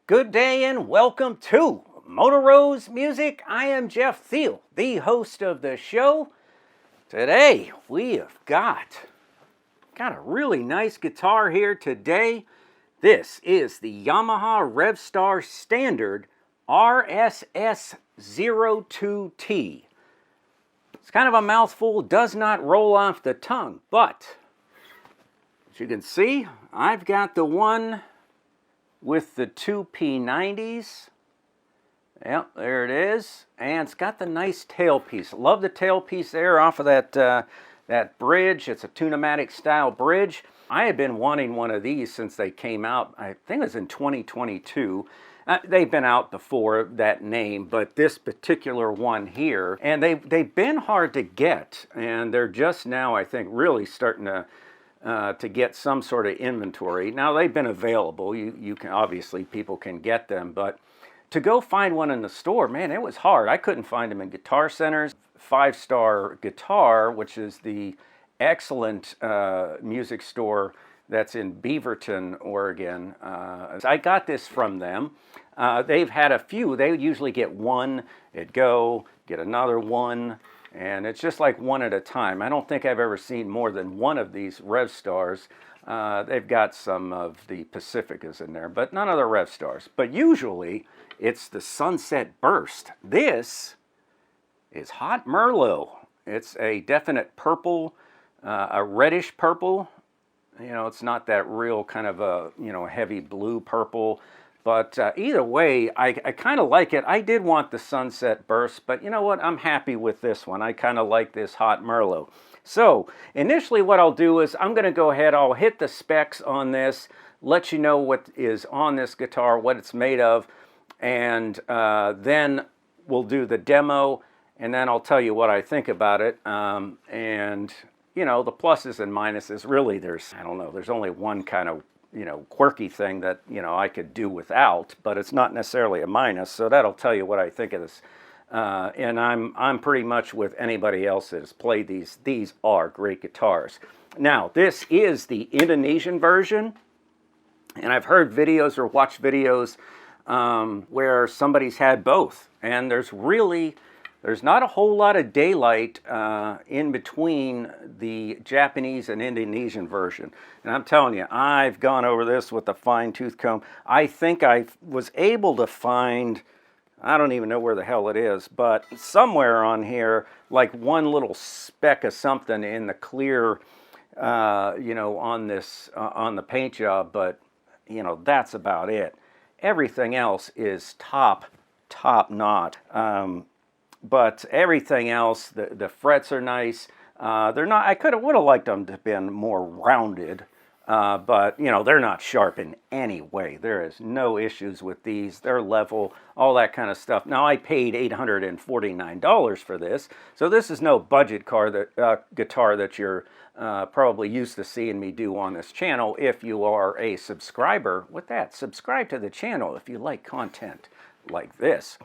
Good day and welcome to Motor Rose Music. I am Jeff Thiel, the host of the show. Today we have got a really nice guitar here today. This is the Yamaha Revstar Standard RSS02T. It's kind of a mouthful, does not roll off the tongue, but as you can see, I've got the one with the two P90s. Yep, there it is. And it's got the nice tailpiece. Love the tailpiece there off of that bridge. It's a Tunematic style bridge. I had been wanting one of these since they came out. I think it was in 2022. They've been out before that name, but this particular one here, and they've been hard to get, and they're just now, I think, really starting to get some sort of inventory. Now they've been available. You can obviously, people can get them, but to go find one in the store, man, it was hard. I couldn't find them in Guitar Centers. 5-Star Guitar, which is the excellent music store that's in Beaverton, Oregon. I got this from them. They've had a few. They would usually get one, it'd go, get another one, and it's just like one at a time. I don't think I've ever seen more than one of these Revstars. They've got some of the Pacificas in there, but none of the Revstars. But usually, it's the Sunset Burst. This is Hot Merlot. It's a definite purple, a reddish purple. You know, it's not that real kind of a, heavy blue purple. But either way, I kind of like it. I did want the Sunset Burst, but you know what? I'm happy with this one. I kind of like this Hot Merlot. So initially what I'll do is I'm going to go ahead, I'll hit the specs on this, let you know what is on this guitar, what it's made of, and then we'll do the demo, and then I'll tell you what I think about it. And, the pluses and minuses, really there's only one kind of quirky thing that, I could do without, but it's not necessarily a minus, so that'll tell you what I think of this. And I'm pretty much with anybody else that has played these. These are great guitars. Now, this is the Indonesian version, and I've heard videos or watched videos where somebody's had both, and there's not a whole lot of daylight in between the Japanese and Indonesian version. And I'm telling you, I've gone over this with a fine-tooth comb. I think I was able to find, I don't even know where the hell it is, but somewhere on here, like one little speck of something in the clear, on this, on the paint job, but, that's about it. Everything else is top knot. But everything else, the frets are nice. They're not. I would have liked them to have been more rounded, but they're not sharp in any way. There is no issues with these. They're level, all that kind of stuff. Now I paid $849 for this, so this is no budget guitar that you're probably used to seeing me do on this channel. If you are a subscriber, with that, subscribe to the channel if you like content like this.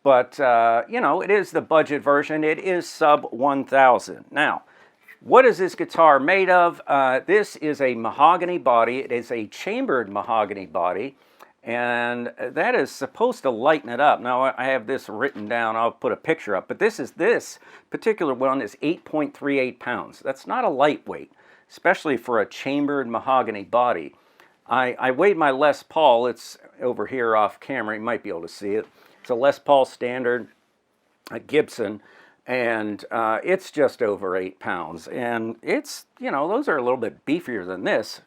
But, it is the budget version. It is sub 1,000. Now, what is this guitar made of? This is a mahogany body. It is a chambered mahogany body, and that is supposed to lighten it up. Now, I have this written down. I'll put a picture up. But this particular one is 8.38 pounds. That's not a lightweight, especially for a chambered mahogany body. I weighed my Les Paul. It's over here off camera. You might be able to see it. It's a Les Paul Standard, a Gibson, and it's just over 8 pounds. And it's, those are a little bit beefier than this.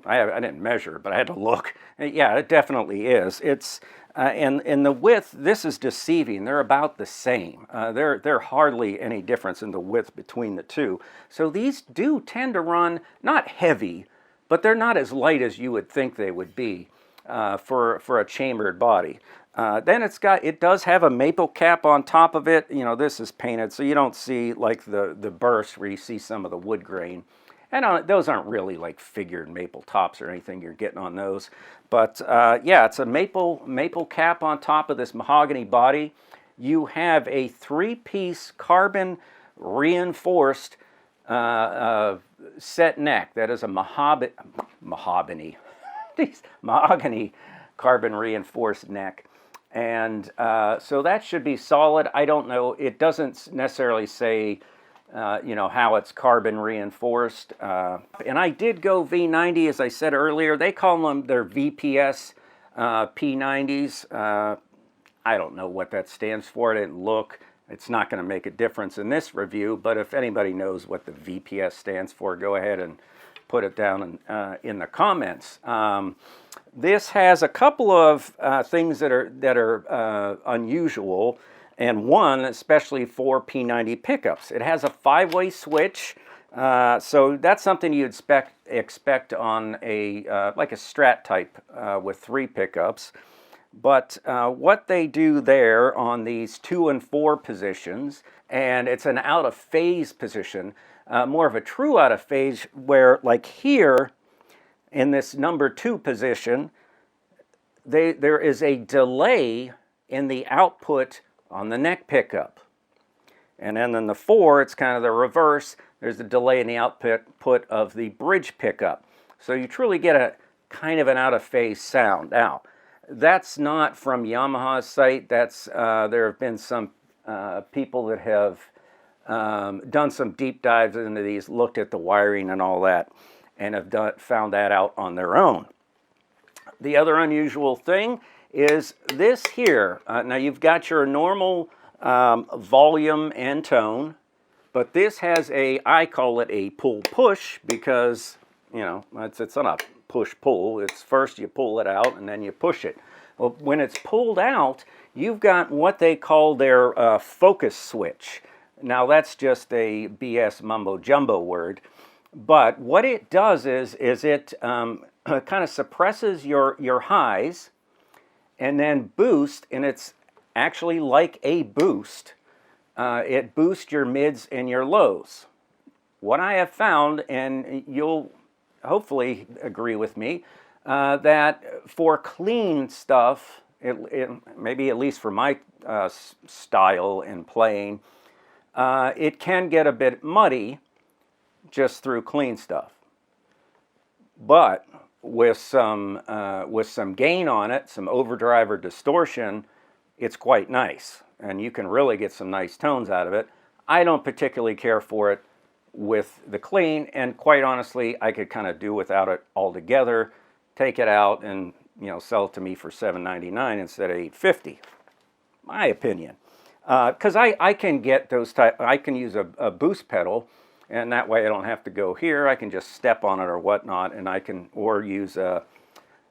I didn't measure, but I had to look. And yeah, it definitely is. It's and the width, this is deceiving. They're about the same. They're hardly any difference in the width between the two. So these do tend to run not heavy, but they're not as light as you would think they would be for a chambered body. Then it does have a maple cap on top of it. This is painted, so you don't see like the burst where you see some of the wood grain. And those aren't really like figured maple tops or anything you're getting on those. But yeah, it's a maple cap on top of this mahogany body. You have a 3-piece carbon reinforced set neck. That is a mahogany. these mahogany carbon reinforced neck. And so that should be solid. I don't know. It doesn't necessarily say, you know, how it's carbon reinforced. And I did go V90, as I said earlier. They call them their VPS P90s. I don't know what that stands for. I didn't look. It's not going to make a difference in this review. But if anybody knows what the VPS stands for, go ahead and put it down in the comments. This has a couple of things that are unusual, and one especially for P90 pickups. It has a 5-way switch, so that's something you'd expect on a like a Strat type with 3 pickups. But what they do there on these 2 and 4 positions, and it's an out of phase position, more of a true out of phase, where like here in this number 2 position, there is a delay in the output on the neck pickup. And then in the 4, it's kind of the reverse. There's a delay in the output of the bridge pickup. So you truly get a kind of an out of phase sound. Now, that's not from Yamaha's site. That's there have been some people that have done some deep dives into these, looked at the wiring and all that, and have found that out on their own. The other unusual thing is this here. Now you've got your normal volume and tone, but this has I call it a pull-push, because, you know, it's not a push-pull. It's first you pull it out and then you push it. Well, when it's pulled out, you've got what they call their focus switch. Now that's just a BS mumbo-jumbo word, but what it does is it kind of suppresses your highs and then boosts, and it's actually like a boost. It boosts your mids and your lows. What I have found, and you'll hopefully agree with me, that for clean stuff, maybe at least for my style in playing, it can get a bit muddy just through clean stuff. But with some gain on it, some overdrive or distortion, it's quite nice, and you can really get some nice tones out of it. I don't particularly care for it with the clean, and quite honestly, I could kind of do without it altogether. Take it out and, you know, sell it to me for $7.99 instead of $8.50. My opinion, because I can get those I can use a boost pedal, and that way I don't have to go here. I can just step on it or whatnot, and I can use you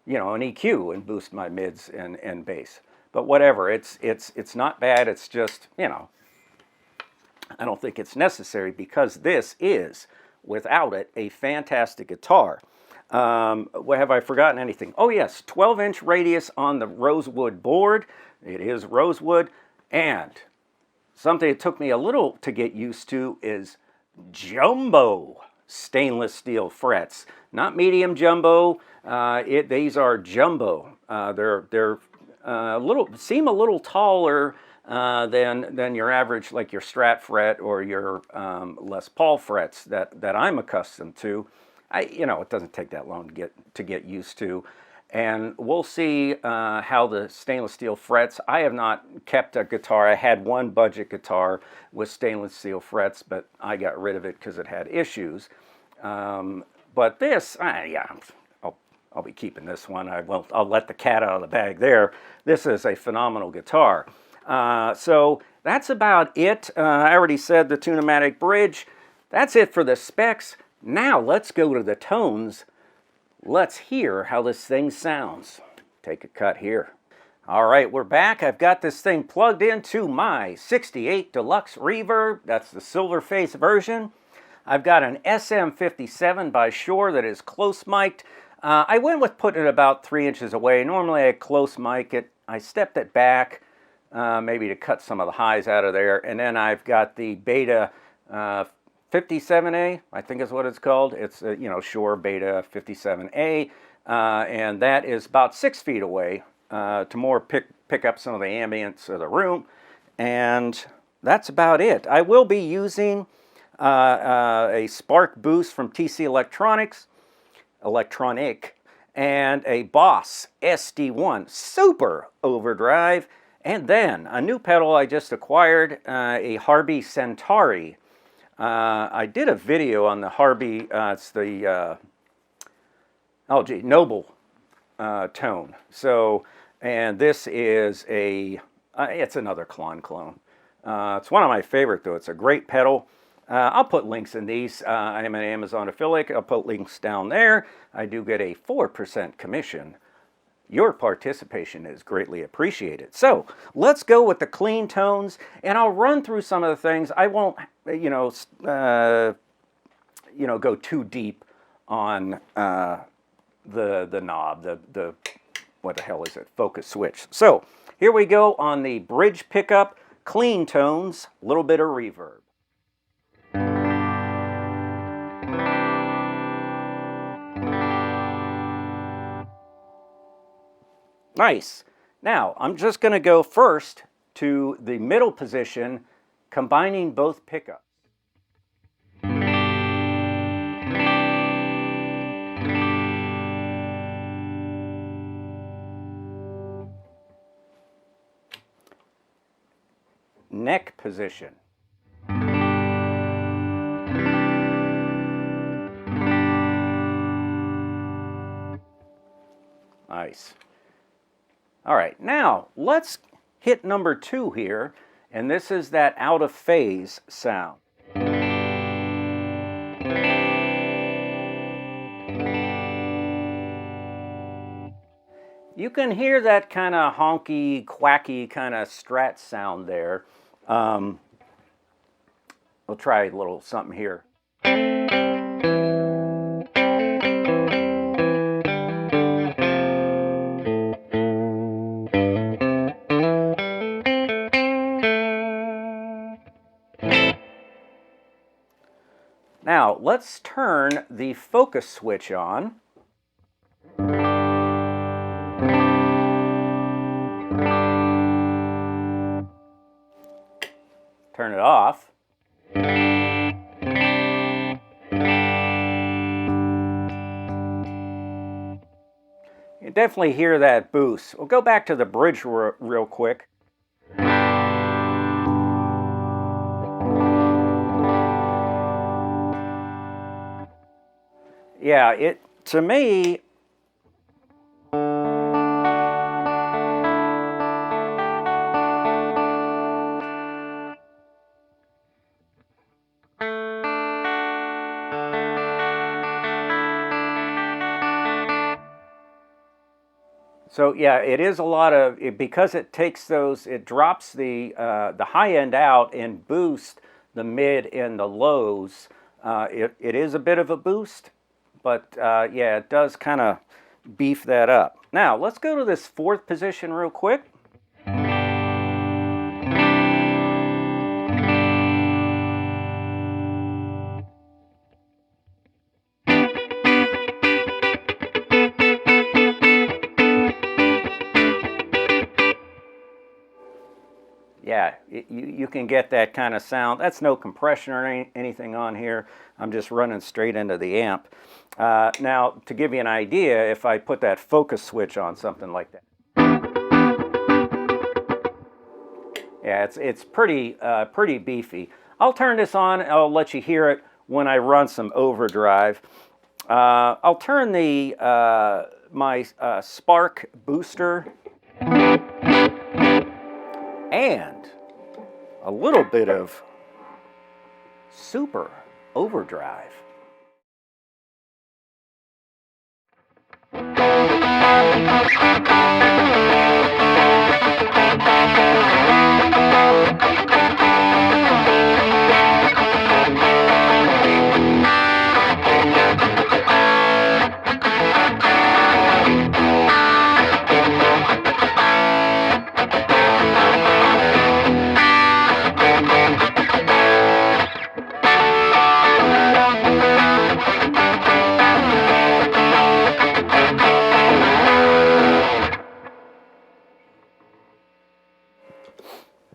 know, an EQ and boost my mids and bass. But whatever, it's not bad. It's just, you know, I don't think it's necessary, because this is, without it, a fantastic guitar. Have I forgotten anything? Oh yes, 12-inch radius on the rosewood board. It is rosewood. And something it took me a little to get used to is jumbo stainless steel frets. Not medium jumbo. These are jumbo. They're seem a little taller than your average, like your Strat fret or your Les Paul frets that I'm accustomed to. You know, it doesn't take that long to get used to, and we'll see how the stainless steel frets. I have not kept a guitar. I had one budget guitar with stainless steel frets, but I got rid of it because it had issues. But this, yeah, I'll be keeping this one. I'll let the cat out of the bag there. This is a phenomenal guitar. So that's about it. I already said the Tune-o-matic bridge. That's it for the specs. Now let's go to the tones. Let's hear how this thing sounds. Take a cut here. All right, we're back. I've got this thing plugged into my 68 Deluxe Reverb. That's the silver face version. I've got an SM57 by Shure that is close mic'd. I went with putting it about 3 inches away. Normally I close mic it. I stepped it back, maybe to cut some of the highs out of there. And then I've got the Beta 57A, I think is what it's called. It's you know, Shure Beta 57A, and that is about 6 feet away to more pick up some of the ambience of the room, and that's about it. I will be using a Spark Boost from TC Electronic, and a Boss SD1 Super Overdrive, and then a new pedal I just acquired, a Harby Centauri. I did a video on the Harby, it's the Noble tone. So, and this is it's another Klon clone. It's one of my favorite though. It's a great pedal. I'll put links in these. I am an Amazon affiliate. I'll put links down there. I do get a 4% commission. Your participation is greatly appreciated. So let's go with the clean tones, and I'll run through some of the things. I won't, go too deep on the knob, the what the hell is it? Focus switch. So here we go on the bridge pickup, clean tones, a little bit of reverb. Nice. Now, I'm just going to go first to the middle position, combining both pickups. Neck position. Nice. All right, now let's hit number 2 here, and this is that out of phase sound. You can hear that kind of honky, quacky kind of Strat sound there. We'll try a little something here. Now, let's turn the focus switch on. Turn it off. You definitely hear that boost. We'll go back to the bridge real quick. Yeah, to me, so yeah, it is a lot of, because it takes those, it drops the high end out and boosts the mid and the lows. It is a bit of a boost, but yeah, it does kind of beef that up. Now, let's go to this 4th position real quick. Yeah, you can get that kind of sound. That's no compression or anything on here. I'm just running straight into the amp. Now, to give you an idea, if I put that focus switch on something like that. Yeah, it's pretty beefy. I'll turn this on. I'll let you hear it when I run some overdrive. I'll turn the my Spark booster and a little bit of Super Overdrive.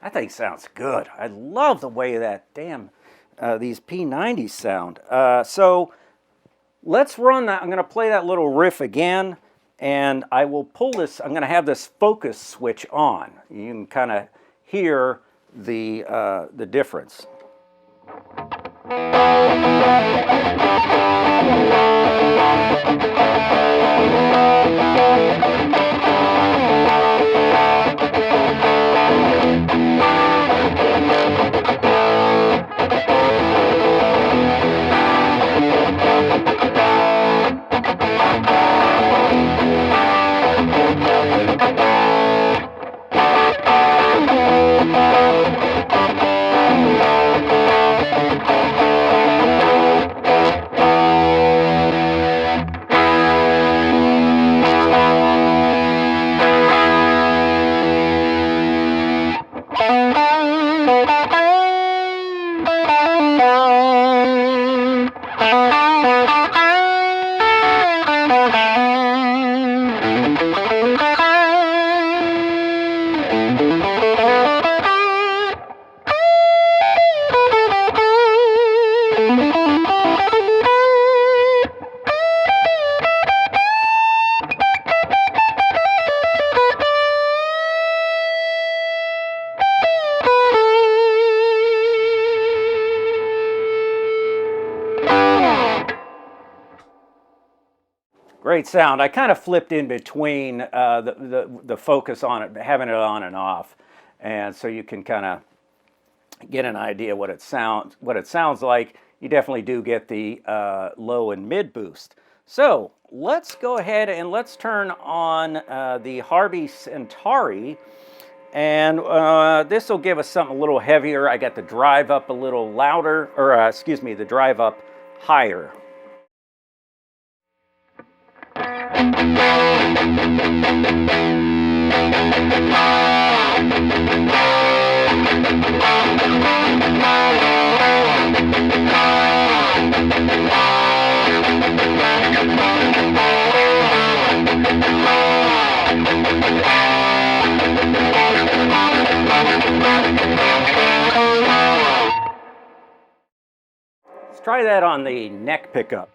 That thing sounds good. I love the way that these P90s sound. So let's run that. I'm going to play that little riff again. And I will pull this, I'm going to have this focus switch on. You can kind of hear the difference. Great sound. I kind of flipped in between the focus on it, having it on and off, and so you can kind of get an idea what it sounds like. You definitely do get the low and mid boost. So let's go ahead and let's turn on the Harvey Centauri, and this will give us something a little heavier. I got the drive up a little louder, or excuse me, the drive up higher. Let's try that on the neck pickup.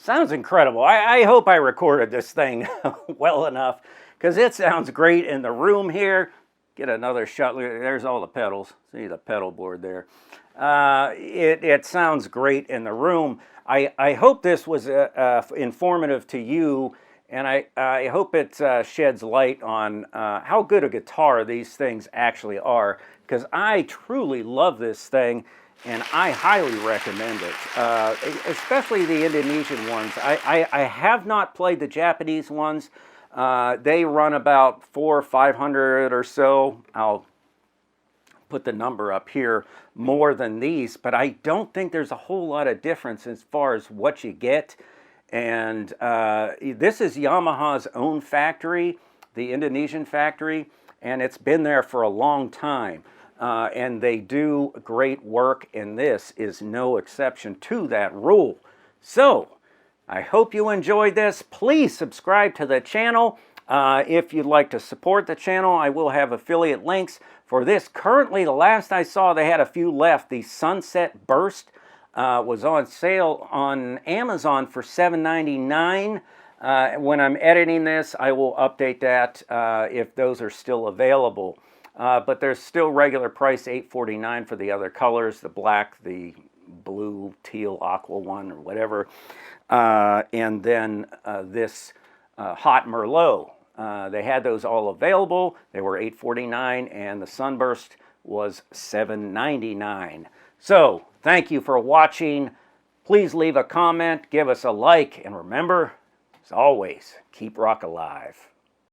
Sounds incredible. I hope I recorded this thing well enough, because it sounds great in the room here. Get another shot. There's all the pedals. See the pedal board there. It sounds great in the room. I hope this was informative to you, and I hope it sheds light on how good a guitar these things actually are, because I truly love this thing. And I highly recommend it, especially the Indonesian ones. I have not played the Japanese ones. They run about $400 or $500 or so. I'll put the number up here, more than these, but I don't think there's a whole lot of difference as far as what you get. And this is Yamaha's own factory, the Indonesian factory, and it's been there for a long time. And they do great work, and this is no exception to that rule. So, I hope you enjoyed this. Please subscribe to the channel. If you'd like to support the channel, I will have affiliate links for this. Currently, the last I saw, they had a few left. The Sunset Burst was on sale on Amazon for $7.99. When I'm editing this, I will update that if those are still available. But there's still regular price, $8.49 for the other colors, the black, the blue, teal, aqua one, or whatever. And then this Hot Merlot. They had those all available. They were $8.49, and the Sunburst was $7.99. So, thank you for watching. Please leave a comment, give us a like, and remember, as always, keep rock alive.